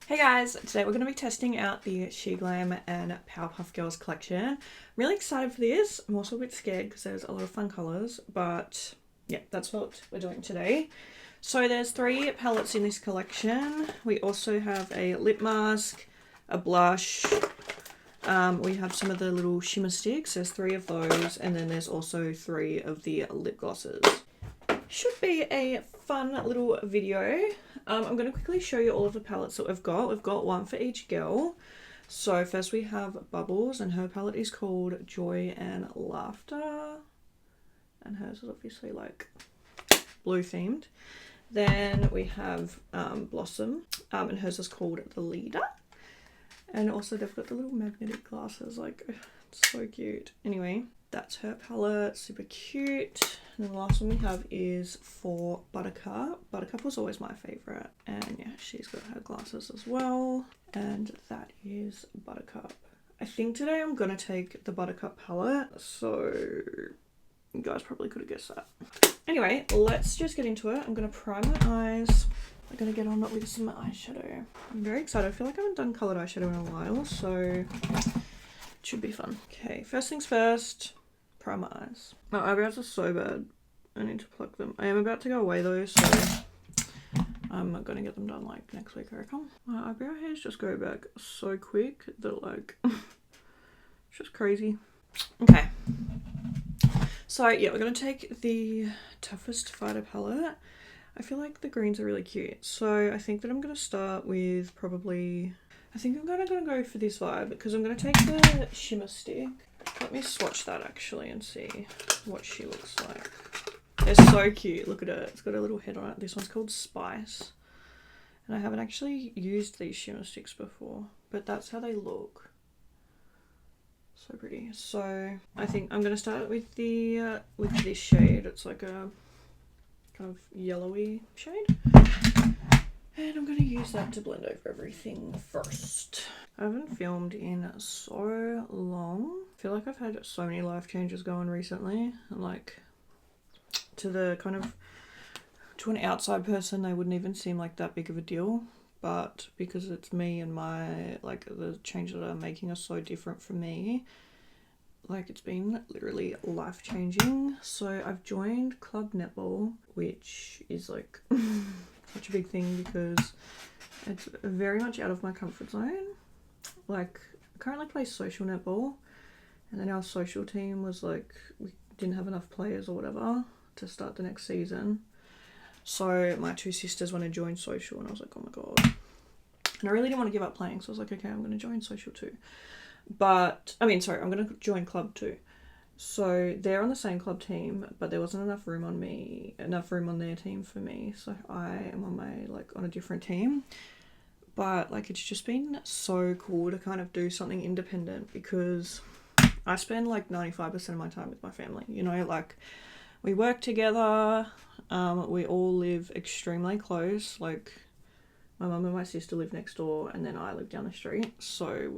Hey guys, today we're going to be testing out the Sheglam and Powerpuff Girls collection. I'm really excited for this. I'm also a bit scared because there's a lot of fun colours, but yeah, that's what we're doing today. So there's 3 palettes in this collection. We also have a lip mask, a blush, we have some of the little shimmer sticks, there's 3 of those, and then there's also 3 of the lip glosses. Should be a fun little video. I'm going to quickly show you all of the palettes that we've got. We've got one for each girl. So first we have Bubbles, and her palette is called Joy and Laughter. And hers is obviously like blue themed. Then we have Blossom, and hers is called The Leader. And also they've got the little magnetic glasses, like it's so cute. Anyway, that's her palette, super cute. And the last one we have is for Buttercup. Buttercup was always my favourite. And yeah, she's got her glasses as well. And that is Buttercup. I think today I'm going to take the Buttercup palette. So you guys probably could have guessed that. Anyway, let's just get into it. I'm going to prime my eyes. I'm going to get on with some eyeshadow. I'm very excited. I feel like I haven't done coloured eyeshadow in a while. So it should be fun. Okay, first things first. Prime my eyes. My eyebrows are so bad. I need to pluck them. I am about to go away though, so I'm gonna get them done like next week, I reckon. My eyebrow hairs just go back so quick that like it's just crazy. Okay. So yeah, we're gonna take the Toughest Fighter palette. I feel like the greens are really cute. So I think that I'm gonna start with probably, I think I'm gonna go for this vibe because I'm gonna take the shimmer stick. Let me swatch that actually and see what she looks like. They're so cute. Look at it. It's got a little head on it. This one's called Spice. And I haven't actually used these shimmer sticks before, but that's how they look. So pretty. So I think I'm going to start with the with this shade. It's like a kind of yellowy shade. And I'm going to use that to blend over everything first. I haven't filmed in so long. I feel like I've had so many life changes going recently. And like, to the kind of, to an outside person, they wouldn't even seem like that big of a deal. But because it's me and my, like, the changes that I'm making are so different from me, like, it's been literally life-changing. So I've joined Club Netball, which is like such a big thing because it's very much out of my comfort zone. Like, I currently play social netball, and then our social team was like, we didn't have enough players or whatever to start the next season. So my 2 sisters went to join social, and I was like, oh my god. And I really didn't want to give up playing, so I was like, okay, I'm going to join social too. But, I mean, sorry, I'm going to join club too. So they're on the same club team, but there wasn't enough room on their team for me. So I am on on a different team. But like, it's just been so cool to kind of do something independent because I spend like 95% of my time with my family, you know, like we work together, we all live extremely close, like my mum and my sister live next door and then I live down the street, so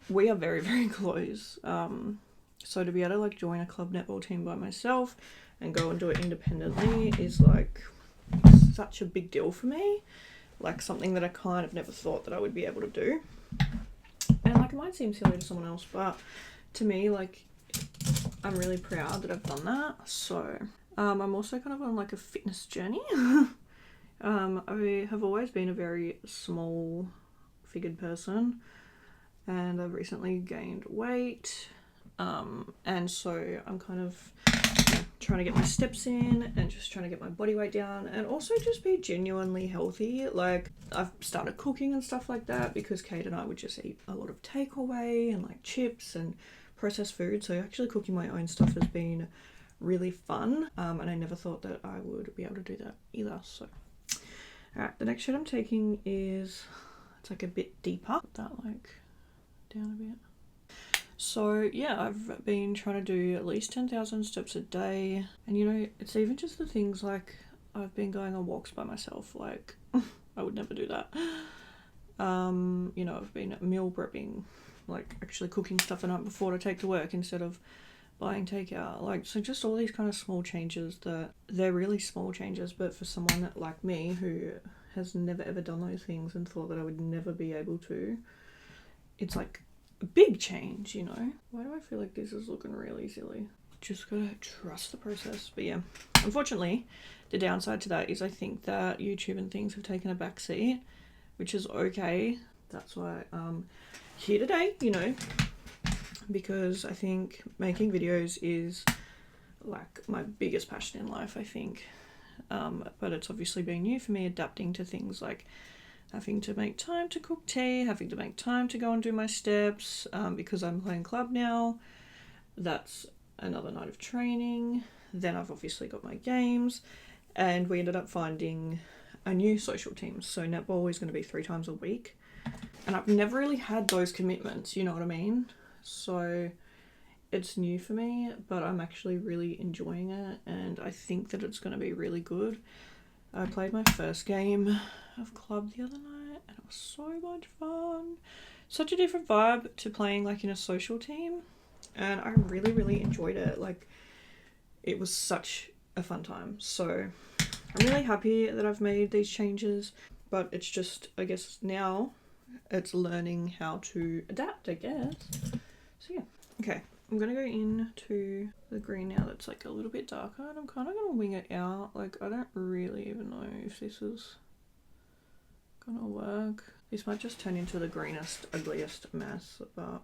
we are very, very close. So to be able to like join a club netball team by myself and go and do it independently is like such a big deal for me. Like something that I kind of never thought that I would be able to do. And like, it might seem silly to someone else, but to me, like, I'm really proud that I've done that. So I'm also kind of on like a fitness journey. I have always been a very small figured person, and I've recently gained weight. And so I'm kind of trying to get my steps in and just trying to get my body weight down and also just be genuinely healthy. Like, I've started cooking and stuff like that because Kate and I would just eat a lot of takeaway and like chips and processed food. So actually cooking my own stuff has been really fun. And I never thought that I would be able to do that either. So, alright, the next shade I'm taking is, it's like a bit deeper. Put that like down a bit. So yeah, I've been trying to do at least 10,000 steps a day. And you know, it's even just the things like I've been going on walks by myself. Like, I would never do that. You know, I've been meal prepping, like actually cooking stuff the night before to take to work instead of buying takeout. Like, so just all these kind of small changes that they're really small changes, but for someone like me who has never ever done those things and thought that I would never be able to, it's like a big change, you know? Why do I feel like this is looking really silly? Just gotta trust the process. But yeah, unfortunately, the downside to that is I think that YouTube and things have taken a back seat, which is okay. That's why I'm here today, you know, because I think making videos is like my biggest passion in life, I think. But it's obviously been new for me, adapting to things like having to make time to cook tea, having to make time to go and do my steps, because I'm playing club now. That's another night of training. Then I've obviously got my games, and we ended up finding a new social team. So netball is going to be 3 times a week, and I've never really had those commitments, you know what I mean? So it's new for me, but I'm actually really enjoying it, and I think that it's going to be really good. I played my first game of club the other night, and it was so much fun. Such a different vibe to playing like in a social team, and I really, really enjoyed it. Like, it was such a fun time. So I'm really happy that I've made these changes, but it's just, I guess now it's learning how to adapt, I guess. So yeah, okay. I'm going to go into the green now that's like a little bit darker, and I'm kind of going to wing it out. Like, I don't really even know if this is going to work. This might just turn into the greenest, ugliest mess, but...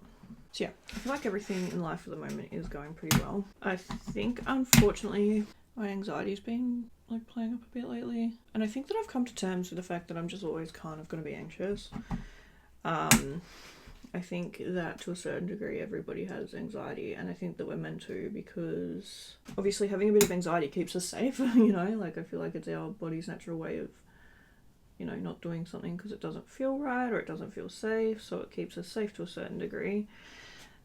So yeah, I feel like everything in life at the moment is going pretty well. I think, unfortunately, my anxiety's been like playing up a bit lately. And I think that I've come to terms with the fact that I'm just always kind of going to be anxious. I think that to a certain degree everybody has anxiety, and I think that we're meant to, because obviously having a bit of anxiety keeps us safe, you know, like I feel like it's our body's natural way of, you know, not doing something because it doesn't feel right or it doesn't feel safe, so it keeps us safe to a certain degree.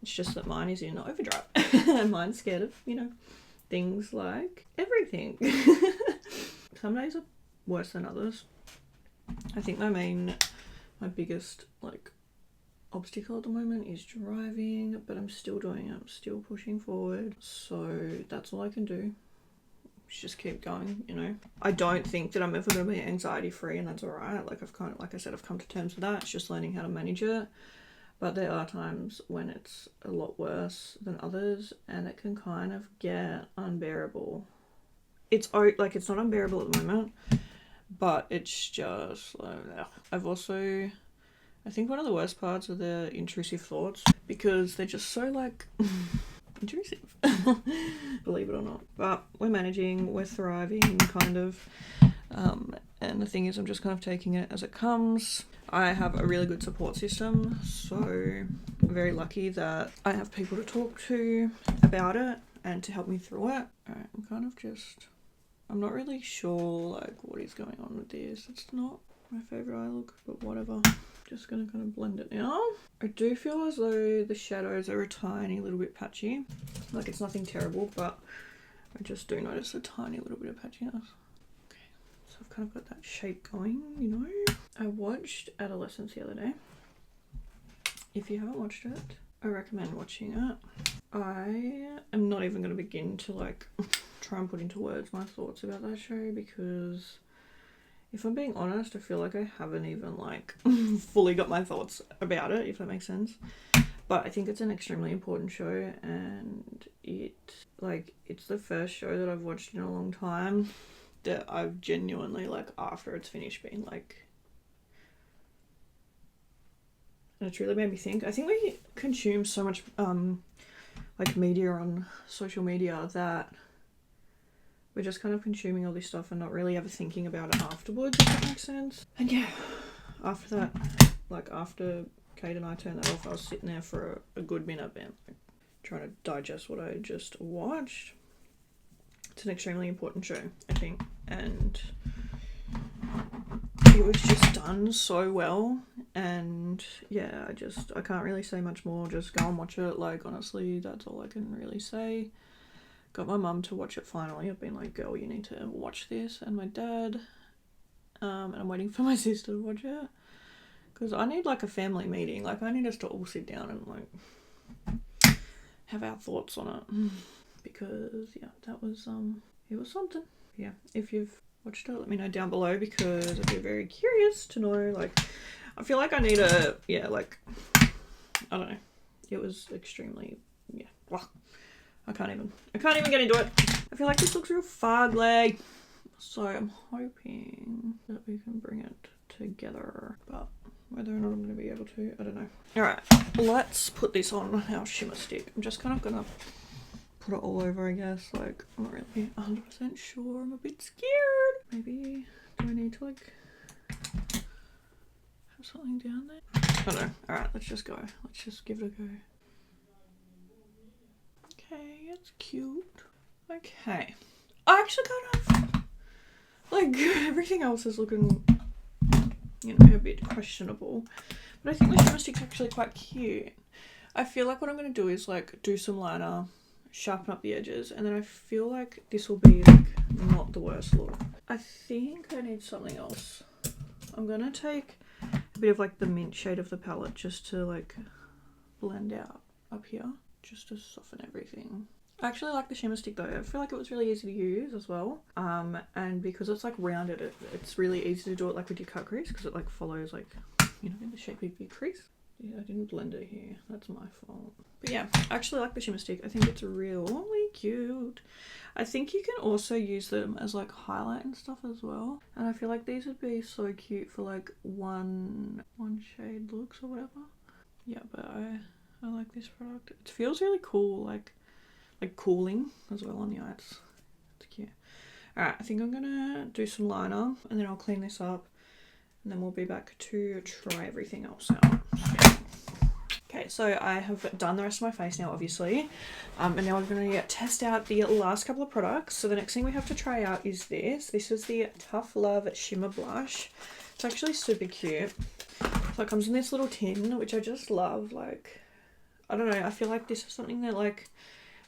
It's just that mine is in overdrive and mine's scared of, you know, things like everything. Some days are worse than others. I think my biggest like obstacle at the moment is driving, but I'm still doing it. I'm still pushing forward, so that's all I can do. Just keep going, you know. I don't think that I'm ever going to be anxiety free, and that's all right. Like, like I said, I've come to terms with that. It's just learning how to manage it. But there are times when it's a lot worse than others, and it can kind of get unbearable. It's like, it's not unbearable at the moment, but it's just like, I think one of the worst parts are the intrusive thoughts, because they're just so like intrusive, believe it or not. But we're managing, we're thriving, kind of. And the thing is, I'm just kind of taking it as it comes. I have a really good support system, so I'm very lucky that I have people to talk to about it and to help me through it. Alright, I'm not really sure like what is going on with this. It's not my favourite eye look, but whatever. Just gonna kind of blend it now. I do feel as though the shadows are a tiny little bit patchy. Like, it's nothing terrible, but I just do notice a tiny little bit of patchiness. Okay, so I've kind of got that shape going, you know. I watched Adolescence the other day. If you haven't watched it, I recommend watching it. I am not even going to begin to like try and put into words my thoughts about that show, because if I'm being honest, I feel like I haven't even like fully got my thoughts about it, if that makes sense. But I think it's an extremely important show, and it's the first show that I've watched in a long time that I've genuinely, like, after it's finished, been like, and it's really made me think. I think we consume so much like media on social media that we're just kind of consuming all this stuff and not really ever thinking about it afterwards, if that makes sense. And yeah, after that, like after Kate and I turned that off, I was sitting there for a good minute, man, like, trying to digest what I just watched. It's an extremely important show, I think, and it was just done so well. And yeah, I can't really say much more. Just go and watch it. Like, honestly, that's all I can really say. Got my mum to watch it finally. I've been like, girl, you need to watch this, and my dad, and I'm waiting for my sister to watch it, because I need like a family meeting. Like, I need us to all sit down and like have our thoughts on it, because yeah, that was it was something. Yeah, if you've watched it, let me know down below, because I'd be very curious to know. Like, I feel like I need a, yeah, like, I don't know. It was extremely, yeah. Well, I can't even get into it. I feel like this looks real fugly. So I'm hoping that we can bring it together, but whether or not I'm going to be able to, I don't know. All right, let's put this on our shimmer stick. I'm just kind of going to put it all over, I guess. Like, I'm not really 100% sure. I'm a bit scared. Maybe, do I need to like have something down there? I don't know. All right, let's just go. Let's just give it a go. Okay, it's cute. Okay. I actually kind of, like, everything else is looking, you know, a bit questionable. But I think the shimmer stick's actually quite cute. I feel like what I'm going to do is, like, do some liner, sharpen up the edges, and then I feel like this will be, like, not the worst look. I think I need something else. I'm going to take a bit of, like, the mint shade of the palette just to, like, blend out up here, just to soften everything. I actually like the shimmer stick though. I feel like it was really easy to use as well. And because it's like rounded, it's really easy to do it like with your cut crease, because it like follows like, you know, the shape of your crease. Yeah, I didn't blend it here. That's my fault. But yeah, I actually like the shimmer stick. I think it's really cute. I think you can also use them as like highlight and stuff as well. And I feel like these would be so cute for like one shade looks or whatever. Yeah, but I like this product. It feels really cool, like cooling as well on the eyes. It's cute. Alright, I think I'm gonna do some liner and then I'll clean this up and then we'll be back to try everything else out. Okay, so I have done the rest of my face now, obviously. And now we're gonna test out the last couple of products. So the next thing we have to try out is this. This is the Tough Love Shimmer Blush. It's actually super cute. So it comes in this little tin, which I just love. Like, I don't know, I feel like this is something that like,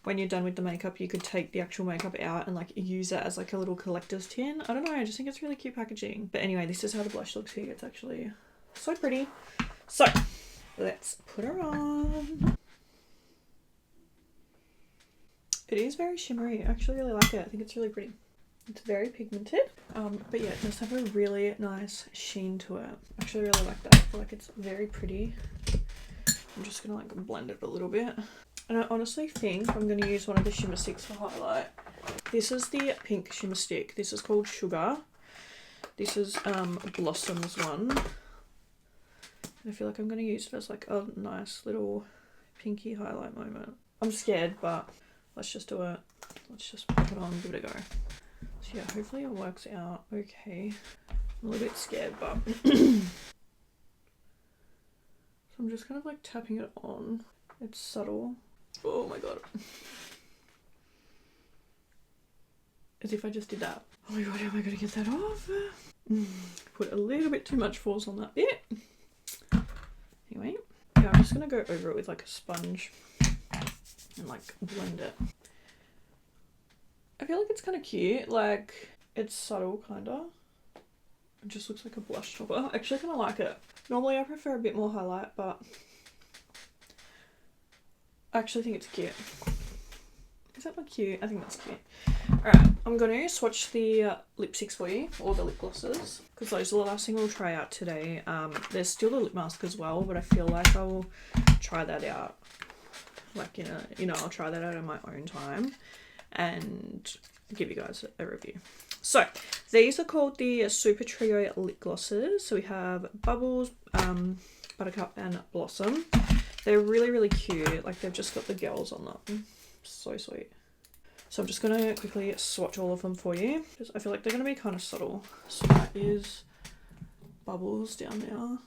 when you're done with the makeup, you could take the actual makeup out and like use it as like a little collector's tin. I don't know, I just think it's really cute packaging. But anyway, this is how the blush looks here. It's actually so pretty. So let's put her on. It is very shimmery. I actually really like it. I think it's really pretty. It's very pigmented. But yeah, it does have a really nice sheen to it. I actually really like that. I feel like it's very pretty. I'm just gonna like blend it a little bit. And I honestly think I'm going to use one of the shimmer sticks for highlight. This is the pink shimmer stick. This is called Sugar. This is Blossom's one. And I feel like I'm going to use it as like a nice little pinky highlight moment. I'm scared, but let's just do it. Let's just put it on, give it a go. So yeah, hopefully it works out okay. I'm a little bit scared, but so I'm just kind of like tapping it on. It's subtle. Oh my god. As if I just did that. Oh my god, how am I going to get that off? Put a little bit too much force on that bit. Anyway, yeah, I'm just going to go over it with like a sponge and like blend it. I feel like it's kind of cute. Like, it's subtle kind of. It just looks like a blush topper. I actually kind of like it. Normally I prefer a bit more highlight, but I actually think it's cute. Is that not cute? I think that's cute. Alright, I'm going to swatch the lipsticks for you, or the lip glosses, because those are the last thing we'll try out today. There's still the lip mask as well, but I feel like I'll try that out. Like, I'll try that out in my own time and give you guys a review. So, these are called the Super Trio lip glosses. So we have Bubbles, Buttercup and Blossom. They're really, really cute. Like, they've just got the girls on them. So sweet. So I'm just going to quickly swatch all of them for you. I feel like they're going to be kind of subtle. So that is Bubbles down there.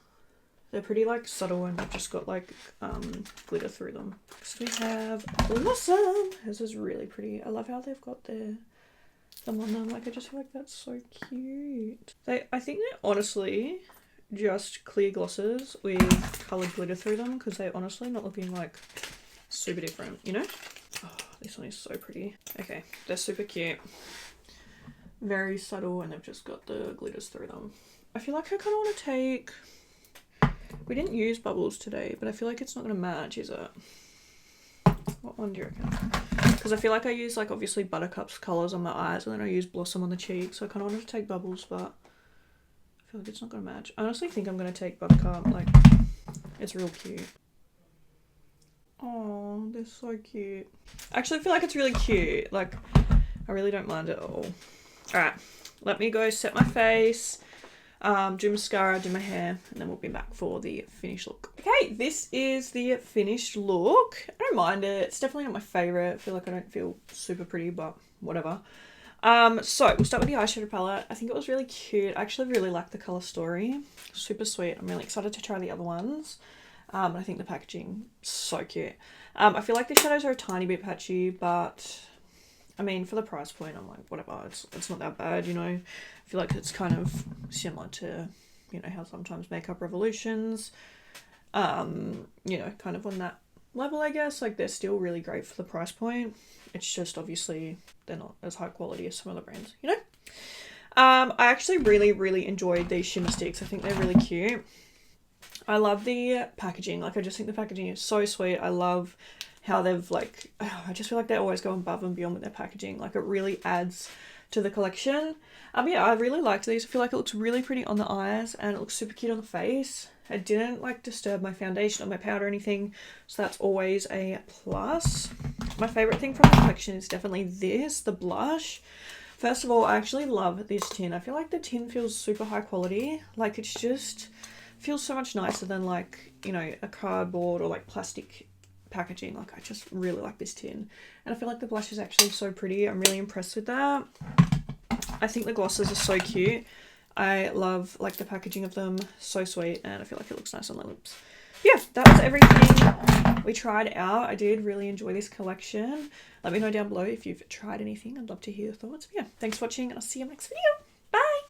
They're pretty, like, subtle and they've just got, like, glitter through them. Next we have Blossom. This is really pretty. I love how they've got them on them. Like, I just feel like that's so cute. I think they're honestly just clear glosses with coloured glitter through them, because they're honestly not looking like super different, you know? Oh, this one is so pretty. Okay, they're super cute. Very subtle, and they've just got the glitters through them. I feel like I kind of want to take... We didn't use Bubbles today, but I feel like it's not going to match, is it? What one do you reckon? because I feel like I use like obviously Buttercup's colours on my eyes and then I use Blossom on the cheeks. So I kind of wanted to take Bubbles, but I feel like it's not going to match. I honestly think I'm going to take Buttercup. Like, it's real cute. Oh, they're so cute. Actually, I feel like it's really cute. Like, I really don't mind it at all. Alright, let me go set my face, do mascara, do my hair, and then we'll be back for the finished look. Okay, this is the finished look. I don't mind it. It's definitely not my favourite. I feel like I don't feel super pretty, but whatever. So we'll start with the eyeshadow palette. I think it was really cute. I actually really like the colour story. Super sweet. I'm really excited to try the other ones. I think the packaging is so cute. I feel like the shadows are a tiny bit patchy, but I mean, for the price point, I'm like, whatever, it's not that bad, you know. I feel like it's kind of similar to, you know, how sometimes Makeup Revolutions, you know, kind of on that level, I guess. Like, they're still really great for the price point. It's just, obviously, they're not as high quality as some other brands, you know. I actually really enjoyed these shimmer sticks. I think they're really cute. I love the packaging. Like, I just think the packaging is so sweet. I love how they've like, I just feel like they always go above and beyond with their packaging. Like, it really adds to the collection. Yeah, I really liked these. I feel like it looks really pretty on the eyes and it looks super cute on the face. It didn't like disturb my foundation or my powder or anything, so that's always a plus. My favorite thing from the collection is definitely this, the blush. First of all, I actually love this tin. I feel like the tin feels super high quality. Like, it's just feels so much nicer than, like, you know, a cardboard or like plastic packaging. Like, I just really like this tin, and I feel like the blush is actually so pretty. I'm really impressed with that. I think the glosses are so cute. I love like the packaging of them, so sweet, and I feel like it looks nice on my lips. Yeah, that was everything we tried out. I did really enjoy this collection. Let me know down below if you've tried anything. I'd love to hear your thoughts. But yeah, thanks for watching and I'll see you in the next video.